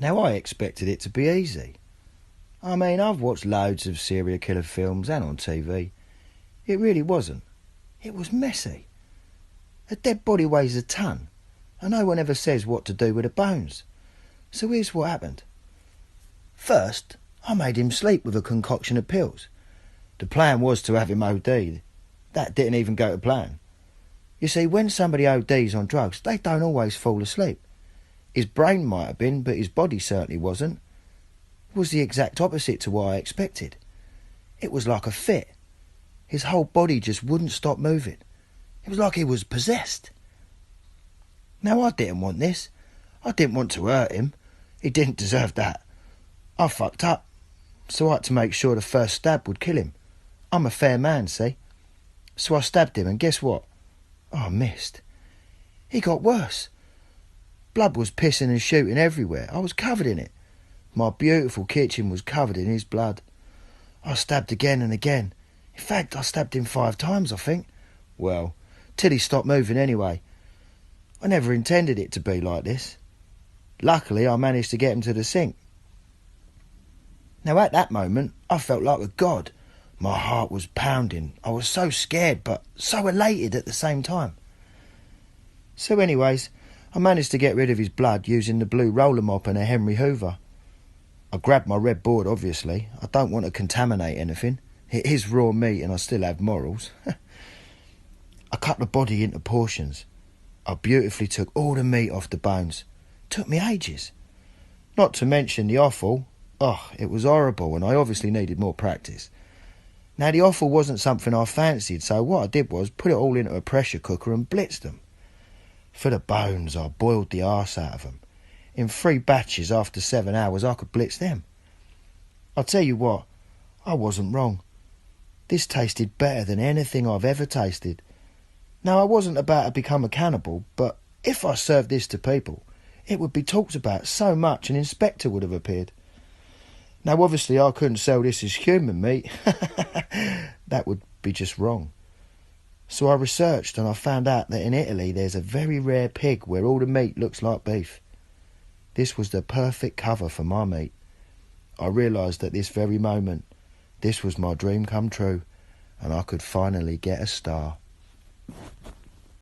Now, I expected it to be easy. I mean, I've watched loads of serial killer films and on TV. It really wasn't. It was messy. A dead body weighs a ton, and no one ever says what to do with the bones. So here's what happened. First, I made him sleep with a concoction of pills. The plan was to have him OD'd. That didn't even go to plan. You see, when somebody ODs on drugs, they don't always fall asleep. His brain might have been, but his body certainly wasn't. It was the exact opposite to what I expected. It was like a fit. His whole body just wouldn't stop moving. It was like he was possessed. Now, I didn't want this. I didn't want to hurt him. He didn't deserve that. I fucked up. So I had to make sure the first stab would kill him. I'm a fair man, see? So I stabbed him, and guess what? I missed. He got worse. Blood was pissing and shooting everywhere. I was covered in it. My beautiful kitchen was covered in his blood. I stabbed again and again. In fact, I stabbed him 5 times, I think. Well, till he stopped moving anyway. I never intended it to be like this. Luckily, I managed to get him to the sink. Now, at that moment, I felt like a god. My heart was pounding. I was so scared, but so elated at the same time. So anyways, I managed to get rid of his blood using the blue roller mop and a Henry Hoover. I grabbed my red board, obviously. I don't want to contaminate anything. It is raw meat and I still have morals. I cut the body into portions. I beautifully took all the meat off the bones. Took me ages. Not to mention the offal. Oh, it was horrible and I obviously needed more practice. Now, the offal wasn't something I fancied, so what I did was put it all into a pressure cooker and blitzed them. For the bones, I boiled the arse out of them. In 3 batches after 7 hours, I could blitz them. I'll tell you what, I wasn't wrong. This tasted better than anything I've ever tasted. Now, I wasn't about to become a cannibal, but if I served this to people, it would be talked about so much an inspector would have appeared. Now, obviously, I couldn't sell this as human meat. That would be just wrong. So I researched and I found out that in Italy there's a very rare pig where all the meat looks like beef. This was the perfect cover for my meat. I realised at this very moment this was my dream come true and I could finally get a star.